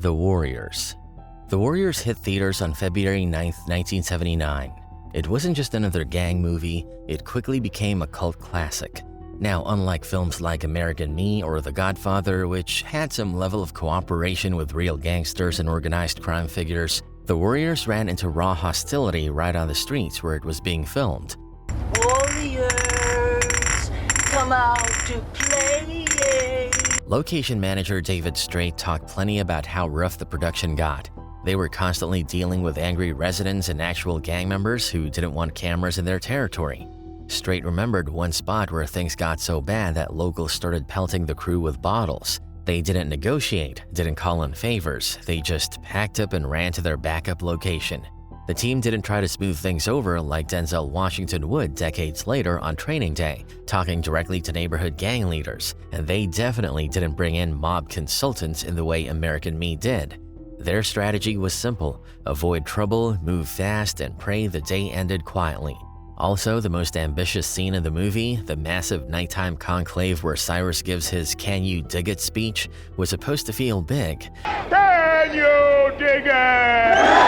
The Warriors. The Warriors hit theaters on February 9, 1979. It wasn't just another gang movie, it quickly became a cult classic. Now, unlike films like American Me or The Godfather, which had some level of cooperation with real gangsters and organized crime figures, The Warriors ran into raw hostility right on the streets where it was being filmed. Warriors, come out to play. Location manager David Strait talked plenty about how rough the production got. They were constantly dealing with angry residents and actual gang members who didn't want cameras in their territory. Strait remembered one spot where things got so bad that locals started pelting the crew with bottles. They didn't negotiate, didn't call in favors, they just packed up and ran to their backup location. The team didn't try to smooth things over like Denzel Washington would decades later on Training Day, talking directly to neighborhood gang leaders, and they definitely didn't bring in mob consultants in the way American Me did. Their strategy was simple: avoid trouble, move fast, and pray the day ended quietly. Also, the most ambitious scene in the movie, the massive nighttime conclave where Cyrus gives his "Can you dig it" speech, was supposed to feel big. Can you dig it?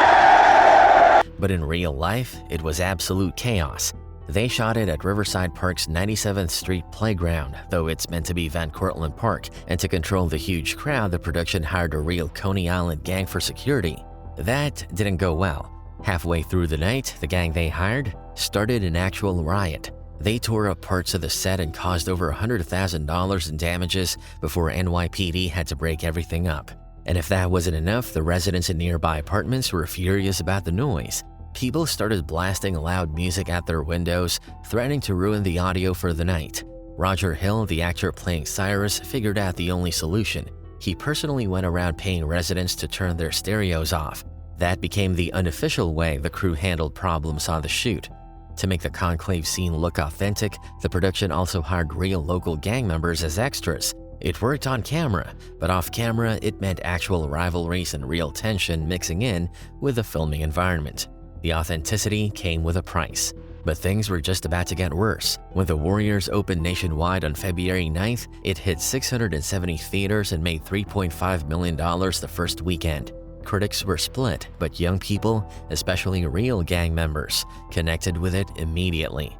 But in real life, it was absolute chaos. They shot it at Riverside Park's 97th Street playground, though it's meant to be Van Cortlandt Park, and to control the huge crowd, the production hired a real Coney Island gang for security. That didn't go well. Halfway through the night, the gang they hired started an actual riot. They tore up parts of the set and caused over $100,000 in damages before NYPD had to break everything up. And if that wasn't enough, the residents in nearby apartments were furious about the noise. People started blasting loud music at their windows, threatening to ruin the audio for the night. Roger Hill, the actor playing Cyrus, figured out the only solution. He personally went around paying residents to turn their stereos off. That became the unofficial way the crew handled problems on the shoot. To make the conclave scene look authentic, the production also hired real local gang members as extras. It worked on camera, but off camera it meant actual rivalries and real tension mixing in with the filming environment. The authenticity came with a price. But things were just about to get worse. When The Warriors opened nationwide on February 9th, it hit 670 theaters and made $3.5 million the first weekend. Critics were split, but young people, especially real gang members, connected with it immediately.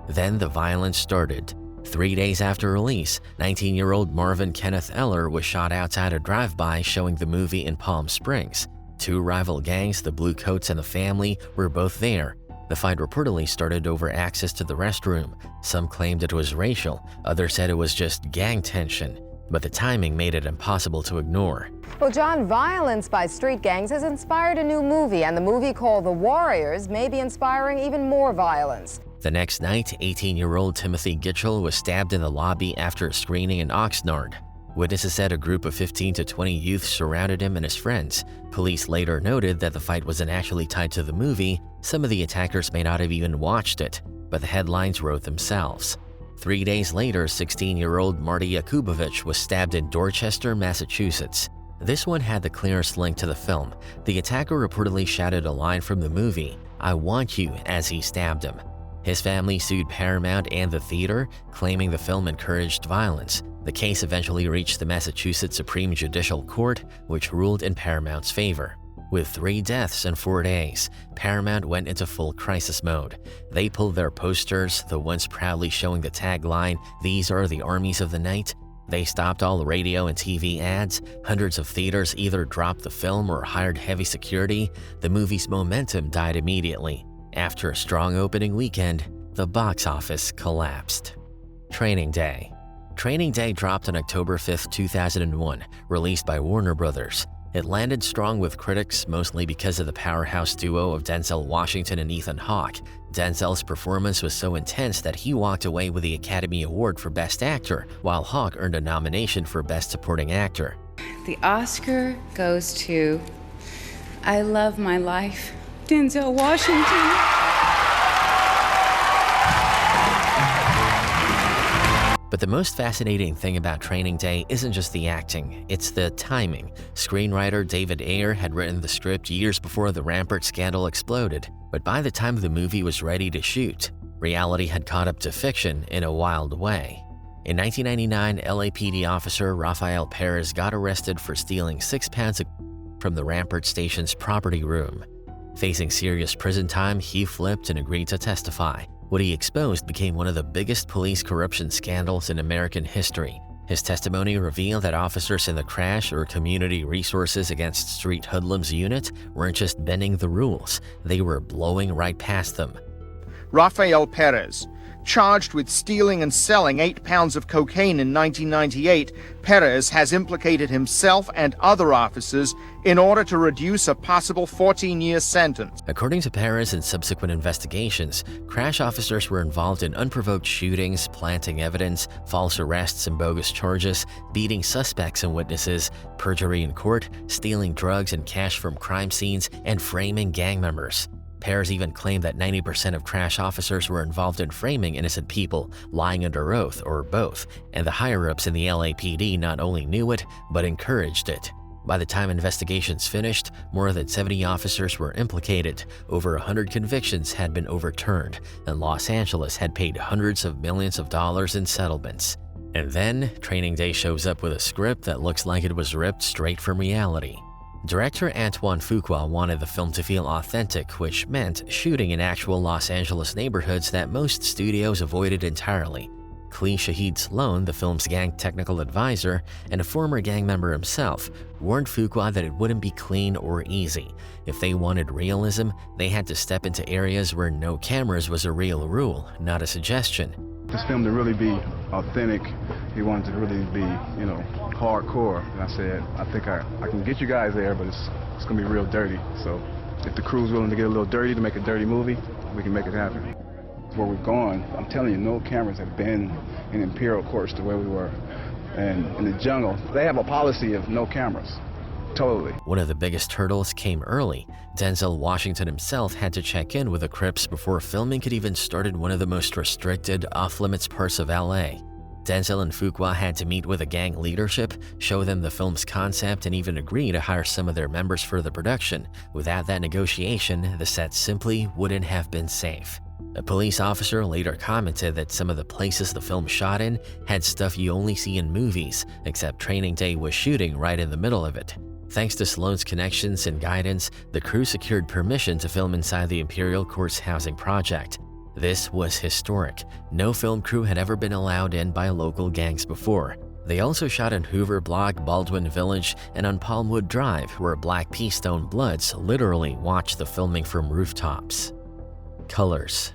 Then the violence started. 3 days after release, 19-year-old Marvin Kenneth Eller was shot outside a drive-by showing the movie in Palm Springs. Two rival gangs, the Bluecoats and the Family, were both there. The fight reportedly started over access to the restroom. Some claimed it was racial, others said it was just gang tension. But the timing made it impossible to ignore. Well, John, violence by street gangs has inspired a new movie, and the movie called The Warriors may be inspiring even more violence. The next night, 18-year-old Timothy Gitchell was stabbed in the lobby after a screening in Oxnard. Witnesses said a group of 15 to 20 youths surrounded him and his friends. Police later noted that the fight wasn't actually tied to the movie. Some of the attackers may not have even watched it, but the headlines wrote themselves. 3 days later, 16-year-old Marty Yakubovich was stabbed in Dorchester, Massachusetts. This one had the clearest link to the film. The attacker reportedly shouted a line from the movie, "I want you," as he stabbed him. His family sued Paramount and the theater, claiming the film encouraged violence. The case eventually reached the Massachusetts Supreme Judicial Court, which ruled in Paramount's favor. With 3 deaths in 4 days, Paramount went into full crisis mode. They pulled their posters, the ones proudly showing the tagline, "These are the armies of the night." They stopped all radio and TV ads. Hundreds of theaters either dropped the film or hired heavy security. The movie's momentum died immediately. After a strong opening weekend, the box office collapsed. Training Day. Training Day dropped on October 5, 2001, released by Warner Brothers. It landed strong with critics, mostly because of the powerhouse duo of Denzel Washington and Ethan Hawke. Denzel's performance was so intense that he walked away with the Academy Award for Best Actor, while Hawke earned a nomination for Best Supporting Actor. The Oscar goes to I Love My Life, Denzel Washington. But the most fascinating thing about Training Day isn't just the acting, it's the timing. Screenwriter David Ayer had written the script years before the Rampart scandal exploded, but by the time the movie was ready to shoot, reality had caught up to fiction in a wild way. In 1999, LAPD officer Rafael Perez got arrested for stealing 6 pounds of from the Rampart Station's property room. Facing serious prison time, he flipped and agreed to testify. What he exposed became one of the biggest police corruption scandals in American history. His testimony revealed that officers in the Crash or Community Resources Against Street Hoodlums unit weren't just bending the rules, they were blowing right past them. Rafael Perez. Charged with stealing and selling 8 pounds of cocaine in 1998, Perez has implicated himself and other officers in order to reduce a possible 14-year sentence. According to Perez and subsequent investigations, Crash officers were involved in unprovoked shootings, planting evidence, false arrests and bogus charges, beating suspects and witnesses, perjury in court, stealing drugs and cash from crime scenes, and framing gang members. Perez even claimed that 90% of Crash officers were involved in framing innocent people, lying under oath, or both, and the higher-ups in the LAPD not only knew it, but encouraged it. By the time investigations finished, more than 70 officers were implicated, over 100 convictions had been overturned, and Los Angeles had paid hundreds of millions of dollars in settlements. And then, Training Day shows up with a script that looks like it was ripped straight from reality. Director Antoine Fuqua wanted the film to feel authentic, which meant shooting in actual Los Angeles neighborhoods that most studios avoided entirely. Klee Shahid Sloan, the film's gang technical advisor and a former gang member himself, warned Fuqua that it wouldn't be clean or easy. If they wanted realism, they had to step into areas where no cameras was a real rule, not a suggestion. This film to really be authentic, he wanted to really be, hardcore. And I said, I think I can get you guys there, but it's gonna be real dirty. So if the crew's willing to get a little dirty to make a dirty movie, we can make it happen. Where we've gone, I'm telling you, no cameras have been in Imperial Courts the way we were. And in the jungle, they have a policy of no cameras. Totally. One of the biggest hurdles came early. Denzel Washington himself had to check in with the Crips before filming could even start in one of the most restricted, off-limits parts of LA. Denzel and Fuqua had to meet with the gang leadership, show them the film's concept, and even agree to hire some of their members for the production. Without that negotiation, the set simply wouldn't have been safe. A police officer later commented that some of the places the film shot in had stuff you only see in movies, except Training Day was shooting right in the middle of it. Thanks to Sloan's connections and guidance, the crew secured permission to film inside the Imperial Courts housing project. This was historic. No film crew had ever been allowed in by local gangs before. They also shot in Hoover Block, Baldwin Village, and on Palmwood Drive, where Black Pea Stone Bloods literally watched the filming from rooftops. Colors.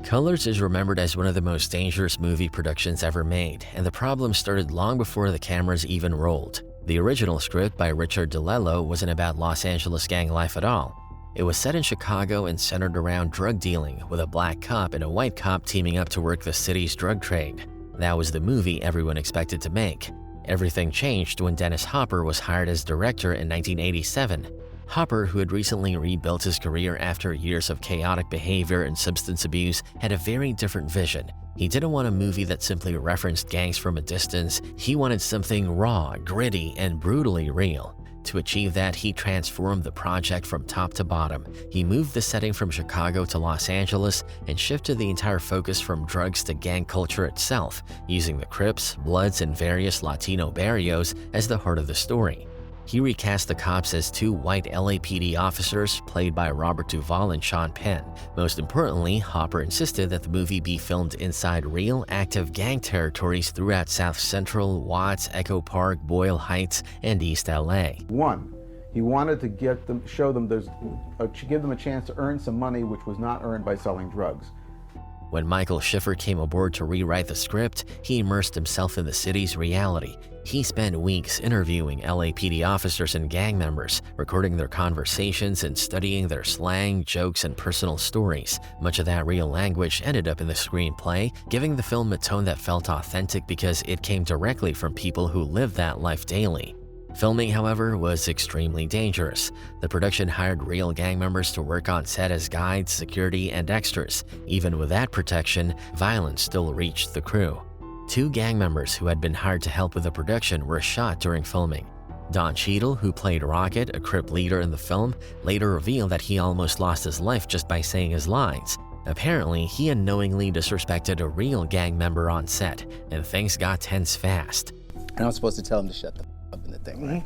Colors is remembered as one of the most dangerous movie productions ever made, and the problem started long before the cameras even rolled. The original script by Richard DeLello wasn't about Los Angeles gang life at all. It was set in Chicago and centered around drug dealing, with a black cop and a white cop teaming up to work the city's drug trade. That was the movie everyone expected to make. Everything changed when Dennis Hopper was hired as director in 1987. Hopper, who had recently rebuilt his career after years of chaotic behavior and substance abuse, had a very different vision. He didn't want a movie that simply referenced gangs from a distance. He wanted something raw, gritty, and brutally real. To achieve that, he transformed the project from top to bottom. He moved the setting from Chicago to Los Angeles and shifted the entire focus from drugs to gang culture itself, using the Crips, Bloods, and various Latino barrios as the heart of the story. He recast the cops as two white LAPD officers played by Robert Duvall and Sean Penn. Most importantly, Hopper insisted that the movie be filmed inside real, active gang territories throughout South Central, Watts, Echo Park, Boyle Heights, and East LA. One, he wanted to give them a chance to earn some money which was not earned by selling drugs. When Michael Schiffer came aboard to rewrite the script, he immersed himself in the city's reality. He spent weeks interviewing LAPD officers and gang members, recording their conversations and studying their slang, jokes, and personal stories. Much of that real language ended up in the screenplay, giving the film a tone that felt authentic because it came directly from people who lived that life daily. Filming, however, was extremely dangerous. The production hired real gang members to work on set as guides, security, and extras. Even with that protection, violence still reached the crew. Two gang members who had been hired to help with the production were shot during filming. Don Cheadle, who played Rocket, a Crip leader in the film, later revealed that he almost lost his life just by saying his lines. Apparently, he unknowingly disrespected a real gang member on set, and things got tense fast. And I was supposed to tell him to shut the f up, and thing, right?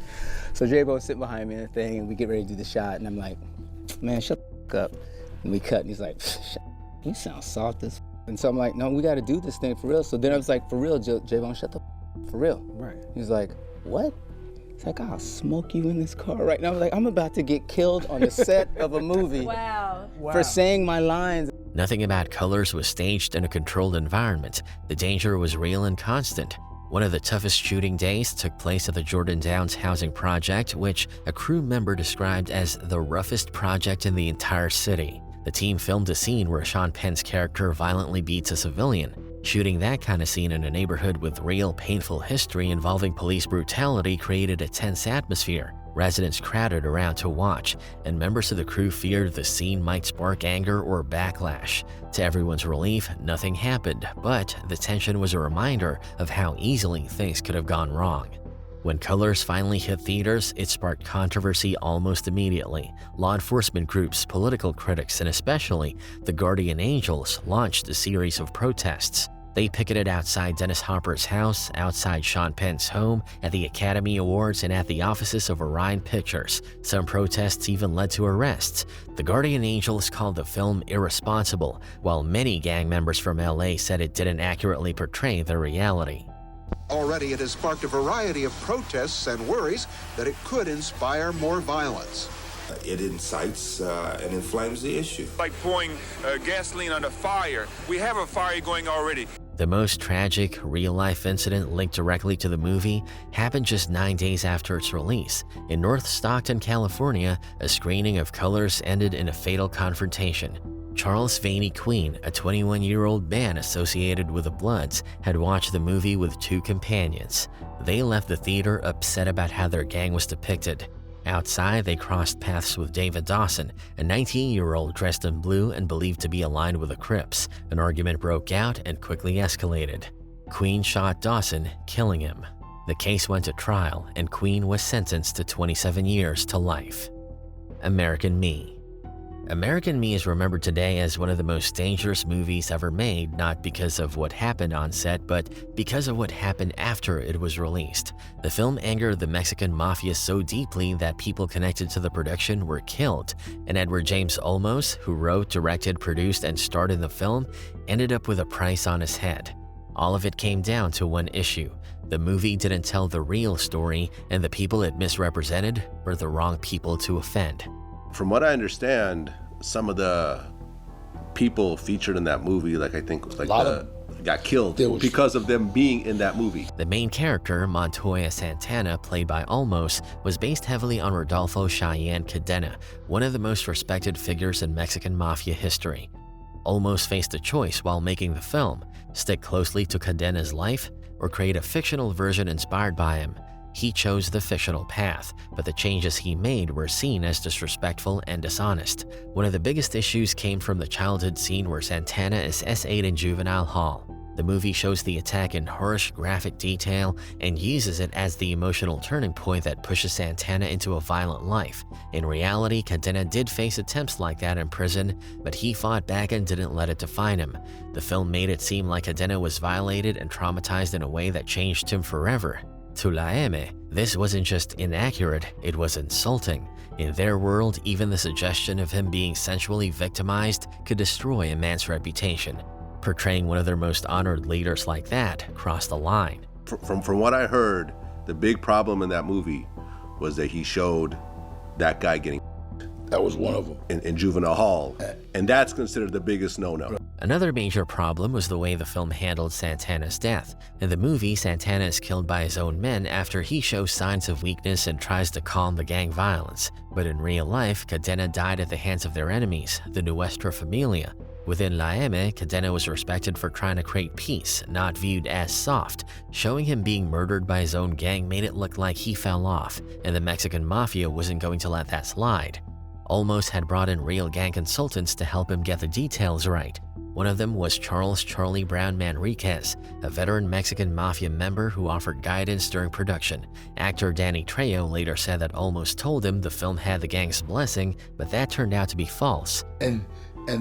So J-Bo's sitting behind me in the thing, and we get ready to do the shot, and I'm like, man, shut the up. And we cut, and he's like, you sound soft as And so I'm like, no, we got to do this thing for real. So then I was like, for real, J-Bone, shut the for real. Right. He's like, what? It's like, I'll smoke you in this car right now. I was like, I'm about to get killed on the set of a movie for saying my lines. Nothing about colors was staged in a controlled environment. The danger was real and constant. One of the toughest shooting days took place at the Jordan Downs housing project, which a crew member described as the roughest project in the entire city. The team filmed a scene where Sean Penn's character violently beats a civilian. Shooting that kind of scene in a neighborhood with real painful history involving police brutality created a tense atmosphere. Residents crowded around to watch, and members of the crew feared the scene might spark anger or backlash. To everyone's relief, nothing happened, but the tension was a reminder of how easily things could have gone wrong. When Colors finally hit theaters, it sparked controversy almost immediately. Law enforcement groups, political critics, and especially the Guardian Angels launched a series of protests. They picketed outside Dennis Hopper's house, outside Sean Penn's home, at the Academy Awards, and at the offices of Orion Pictures. Some protests even led to arrests. The Guardian Angels called the film irresponsible, while many gang members from LA said it didn't accurately portray the reality. Already, it has sparked a variety of protests and worries that it could inspire more violence. It incites and inflames the issue. Like pouring gasoline on a fire. We have a fire going already. The most tragic, real-life incident linked directly to the movie happened just 9 days after its release. In North Stockton, California, a screening of Colors ended in a fatal confrontation. Charles Vaney Queen, a 21-year-old man associated with the Bloods, had watched the movie with two companions. They left the theater upset about how their gang was depicted. Outside, they crossed paths with David Dawson, a 19-year-old dressed in blue and believed to be aligned with the Crips. An argument broke out and quickly escalated. Queen shot Dawson, killing him. The case went to trial, and Queen was sentenced to 27 years to life. American Me. American Me is remembered today as one of the most dangerous movies ever made, not because of what happened on set, but because of what happened after it was released. The film angered the Mexican mafia so deeply that people connected to the production were killed, and Edward James Olmos, who wrote, directed, produced, and starred in the film, ended up with a price on his head. All of it came down to one issue. The movie didn't tell the real story, and the people it misrepresented were the wrong people to offend. From what I understand, some of the people featured in that movie, like I think was like got killed because of them being in that movie. The main character, Montoya Santana, played by Olmos, was based heavily on Rodolfo Cheyenne Cadena, one of the most respected figures in Mexican mafia history. Olmos faced a choice while making the film: stick closely to Cadena's life or create a fictional version inspired by him. He chose the fictional path, but the changes he made were seen as disrespectful and dishonest. One of the biggest issues came from the childhood scene where Santana is S8 in juvenile hall. The movie shows the attack in harsh, graphic detail and uses it as the emotional turning point that pushes Santana into a violent life. In reality, Cadena did face attempts like that in prison, but he fought back and didn't let it define him. The film made it seem like Cadena was violated and traumatized in a way that changed him forever. To La M, this wasn't just inaccurate, it was insulting. In their world, even the suggestion of him being sensually victimized could destroy a man's reputation. Portraying one of their most honored leaders like that crossed the line. From what I heard, the big problem in that movie was that he showed that guy getting that was one of them. In juvenile hall, and that's considered the biggest no-no. Another major problem was the way the film handled Santana's death. In the movie, Santana is killed by his own men after he shows signs of weakness and tries to calm the gang violence. But in real life, Cadena died at the hands of their enemies, the Nuestra Familia. Within La M, Cadena was respected for trying to create peace, not viewed as soft. Showing him being murdered by his own gang made it look like he fell off, and the Mexican mafia wasn't going to let that slide. Olmos had brought in real gang consultants to help him get the details right. One of them was Charles Charlie Brown Manriquez, a veteran Mexican mafia member who offered guidance during production. Actor Danny Trejo later said that Olmos told him the film had the gang's blessing, but that turned out to be false. And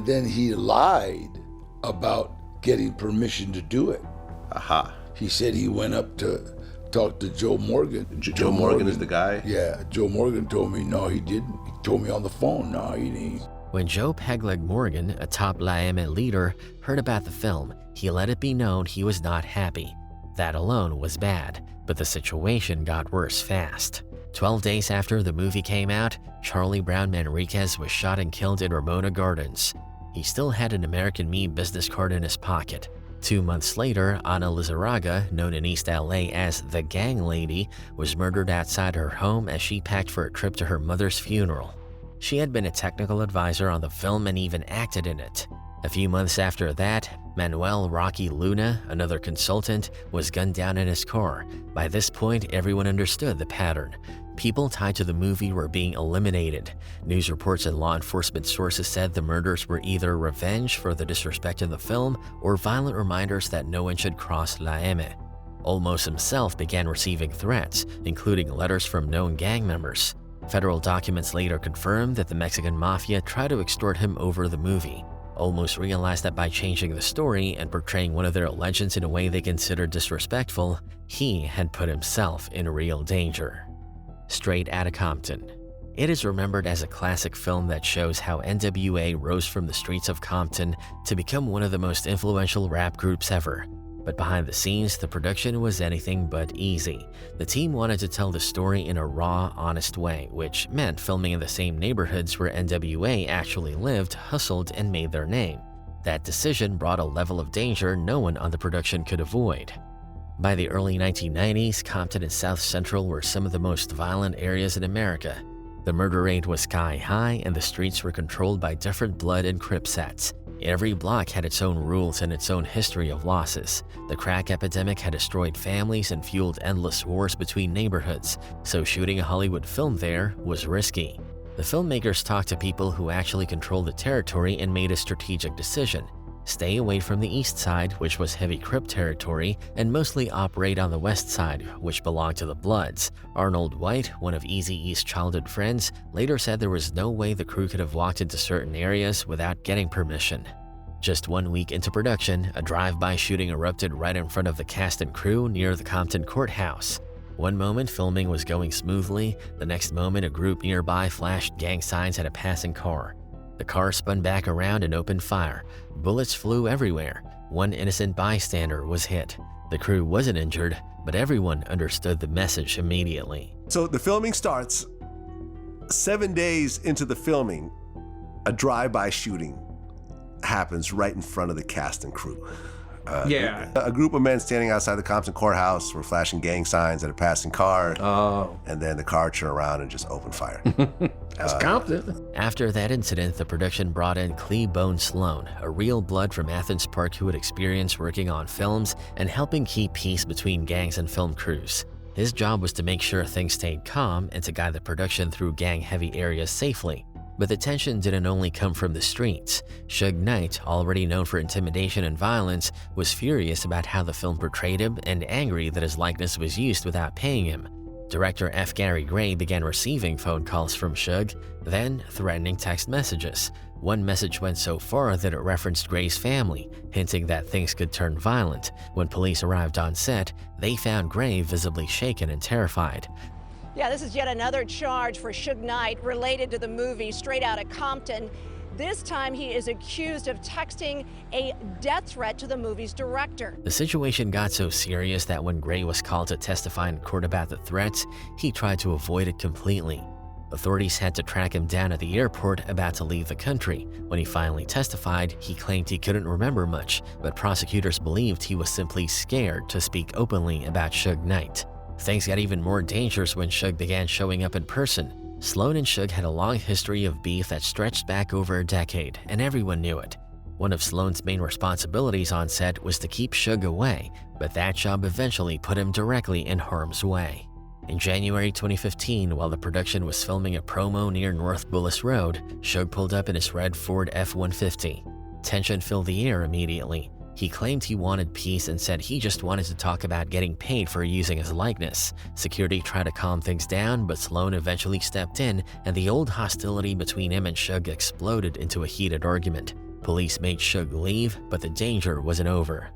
then he lied about getting permission to do it. Aha. He said he went up to talked to Joe Morgan. Joe Morgan is the guy? Yeah, Joe Morgan told me, no, he didn't. He told me on the phone, no, he didn't. When Joe Pegleg Morgan, a top Laeme leader, heard about the film, he let it be known he was not happy. That alone was bad, but the situation got worse fast. 12 days after the movie came out, Charlie Brown Manriquez was shot and killed in Ramona Gardens. He still had an American Me business card in his pocket. 2 months later, Ana Lizarraga, known in East LA as the Gang Lady, was murdered outside her home as she packed for a trip to her mother's funeral. She had been a technical advisor on the film and even acted in it. A few months after that, Manuel Rocky Luna, another consultant, was gunned down in his car. By this point, everyone understood the pattern. People tied to the movie were being eliminated. News reports and law enforcement sources said the murders were either revenge for the disrespect in the film or violent reminders that no one should cross Laeme. Olmos himself began receiving threats, including letters from known gang members. Federal documents later confirmed that the Mexican mafia tried to extort him over the movie. Olmos realized that by changing the story and portraying one of their legends in a way they considered disrespectful, he had put himself in real danger. Straight Outta Compton. It is remembered as a classic film that shows how NWA rose from the streets of Compton to become one of the most influential rap groups ever. But behind the scenes, the production was anything but easy. The team wanted to tell the story in a raw, honest way, which meant filming in the same neighborhoods where NWA actually lived, hustled, and made their name. That decision brought a level of danger no one on the production could avoid. By the early 1990s, Compton and South Central were some of the most violent areas in America. The murder rate was sky high, and the streets were controlled by different Blood and Crip sets. Every block had its own rules and its own history of losses. The crack epidemic had destroyed families and fueled endless wars between neighborhoods, so shooting a Hollywood film there was risky. The filmmakers talked to people who actually controlled the territory and made a strategic decision. Stay away from the east side, which was heavy Crip territory, and mostly operate on the west side, which belonged to the Bloods. Arnold White, one of Eazy-E's childhood friends, later said there was no way the crew could have walked into certain areas without getting permission. Just 1 week into production, a drive-by shooting erupted right in front of the cast and crew near the Compton courthouse. One moment filming was going smoothly, the next moment a group nearby flashed gang signs at a passing car. The car spun back around and opened fire. Bullets flew everywhere. One innocent bystander was hit. The crew wasn't injured, but everyone understood the message immediately. So the filming starts. 7 days into the filming, a drive-by shooting happens right in front of the cast and crew. A group of men standing outside the Compton courthouse were flashing gang signs at a passing car. And then the car turned around and just opened fire. That's Compton. After that incident, the production brought in Clebone Sloan, a real blood from Athens Park who had experience working on films and helping keep peace between gangs and film crews. His job was to make sure things stayed calm and to guide the production through gang-heavy areas safely. But the tension didn't only come from the streets. Suge Knight, already known for intimidation and violence, was furious about how the film portrayed him and angry that his likeness was used without paying him. Director F. Gary Gray began receiving phone calls from Suge, then threatening text messages. One message went so far that it referenced Gray's family, hinting that things could turn violent. When police arrived on set, they found Gray visibly shaken and terrified. Yeah, this is yet another charge for Suge Knight related to the movie Straight Outta Compton. This time he is accused of texting a death threat to the movie's director. The situation got so serious that when Gray was called to testify in court about the threats, he tried to avoid it completely. Authorities had to track him down at the airport about to leave the country. When he finally testified, he claimed he couldn't remember much, but prosecutors believed he was simply scared to speak openly about Suge Knight. Things got even more dangerous when Suge began showing up in person. Sloan and Suge had a long history of beef that stretched back over a decade, and everyone knew it. One of Sloan's main responsibilities on set was to keep Suge away, but that job eventually put him directly in harm's way. In January 2015, while the production was filming a promo near North Bullis Road, Suge pulled up in his red Ford F-150. Tension filled the air immediately. He claimed he wanted peace and said he just wanted to talk about getting paid for using his likeness. Security tried to calm things down, but Sloan eventually stepped in, and the old hostility between him and Suge exploded into a heated argument. Police made Suge leave, but the danger wasn't over.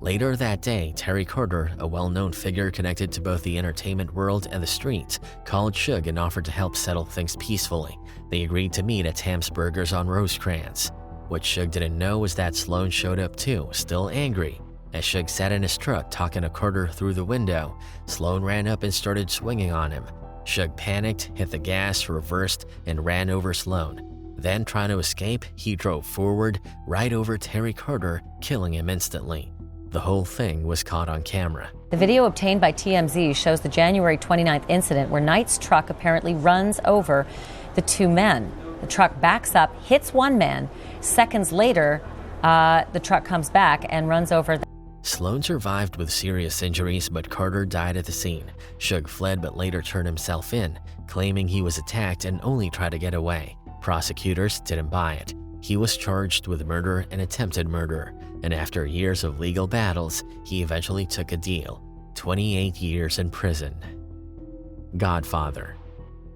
Later that day, Terry Carter, a well-known figure connected to both the entertainment world and the streets, called Shug and offered to help settle things peacefully. They agreed to meet at Tam's Burgers on Rosecrans. What Shug didn't know was that Sloan showed up too, still angry. As Shug sat in his truck talking to Carter through the window, Sloan ran up and started swinging on him. Shug panicked, hit the gas, reversed, and ran over Sloan. Then, trying to escape, he drove forward, right over Terry Carter, killing him instantly. The whole thing was caught on camera. The video obtained by TMZ shows the January 29th incident where Knight's truck apparently runs over the two men. The truck backs up, hits one man. Seconds later, the truck comes back and runs over the Sloan survived with serious injuries, but Carter died at the scene. Shug fled but later turned himself in, claiming he was attacked and only tried to get away. Prosecutors didn't buy it. He was charged with murder and attempted murder, and after years of legal battles, he eventually took a deal: 28 years in prison. Godfather.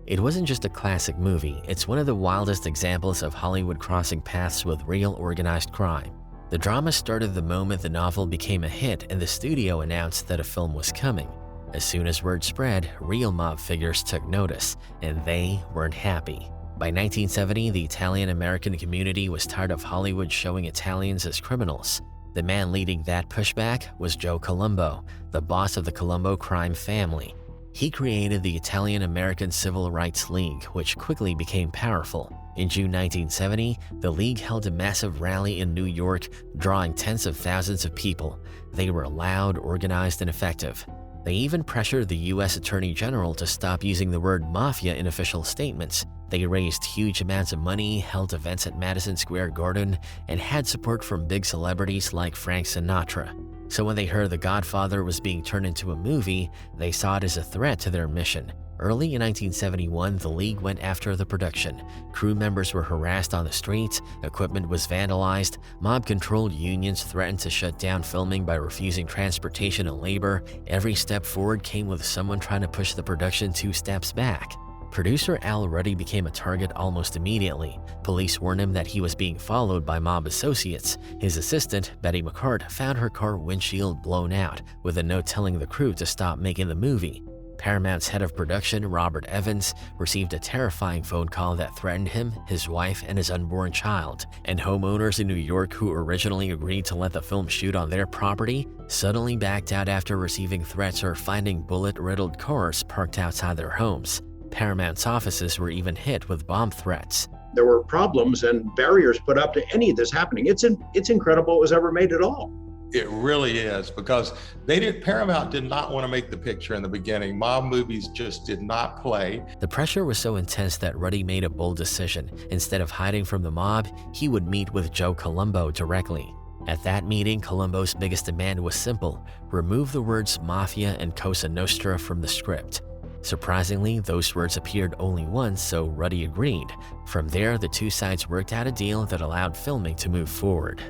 It wasn't just a classic movie, it's one of the wildest examples of Hollywood crossing paths with real organized crime. The drama started the moment the novel became a hit and the studio announced that a film was coming. As soon as word spread, real mob figures took notice, and they weren't happy. By 1970, the Italian-American community was tired of Hollywood showing Italians as criminals. The man leading that pushback was Joe Colombo, the boss of the Colombo crime family. He created the Italian-American Civil Rights League, which quickly became powerful. In June 1970, the League held a massive rally in New York, drawing tens of thousands of people. They were loud, organized, and effective. They even pressured the U.S. Attorney General to stop using the word mafia in official statements. They raised huge amounts of money, held events at Madison Square Garden, and had support from big celebrities like Frank Sinatra. So when they heard The Godfather was being turned into a movie, they saw it as a threat to their mission. Early in 1971, the League went after the production. Crew members were harassed on the streets, equipment was vandalized, mob-controlled unions threatened to shut down filming by refusing transportation and labor. Every step forward came with someone trying to push the production 2 steps back. Producer Al Ruddy became a target almost immediately. Police warned him that he was being followed by mob associates. His assistant, Betty McCart, found her car windshield blown out, with a note telling the crew to stop making the movie. Paramount's head of production, Robert Evans, received a terrifying phone call that threatened him, his wife, and his unborn child. And homeowners in New York who originally agreed to let the film shoot on their property suddenly backed out after receiving threats or finding bullet-riddled cars parked outside their homes. Paramount's offices were even hit with bomb threats. There were problems and barriers put up to any of this happening. It's incredible it was ever made at all. It really is, because Paramount did not want to make the picture in the beginning. Mob movies just did not play. The pressure was so intense that Ruddy made a bold decision. Instead of hiding from the mob, he would meet with Joe Colombo directly. At that meeting, Colombo's biggest demand was simple: remove the words Mafia and Cosa Nostra from the script. Surprisingly, those words appeared only once, so Ruddy agreed. From there, the two sides worked out a deal that allowed filming to move forward.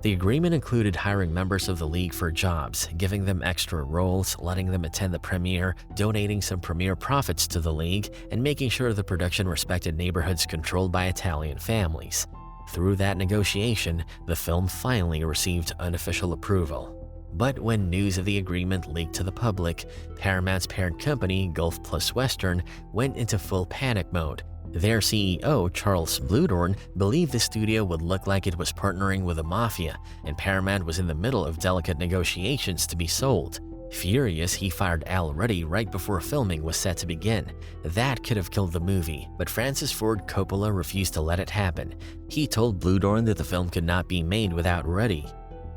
The agreement included hiring members of the League for jobs, giving them extra roles, letting them attend the premiere, donating some premiere profits to the League, and making sure the production respected neighborhoods controlled by Italian families. Through that negotiation, the film finally received unofficial approval. But when news of the agreement leaked to the public, Paramount's parent company, Gulf Plus Western, went into full panic mode. Their CEO, Charles Bluhdorn, believed the studio would look like it was partnering with the mafia, and Paramount was in the middle of delicate negotiations to be sold. Furious, he fired Al Ruddy right before filming was set to begin. That could have killed the movie, but Francis Ford Coppola refused to let it happen. He told Bluhdorn that the film could not be made without Ruddy.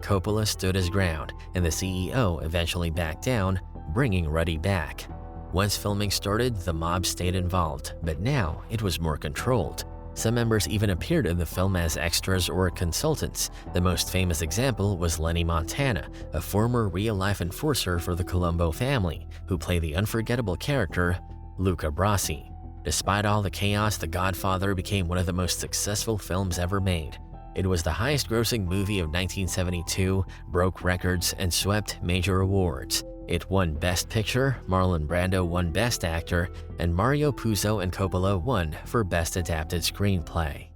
Coppola stood his ground, and the CEO eventually backed down, bringing Ruddy back. Once filming started, the mob stayed involved, but now it was more controlled. Some members even appeared in the film as extras or consultants. The most famous example was Lenny Montana, a former real-life enforcer for the Colombo family, who played the unforgettable character Luca Brasi. Despite all the chaos, The Godfather became one of the most successful films ever made. It was the highest-grossing movie of 1972, broke records, and swept major awards. It won Best Picture, Marlon Brando won Best Actor, and Mario Puzo and Coppola won for Best Adapted Screenplay.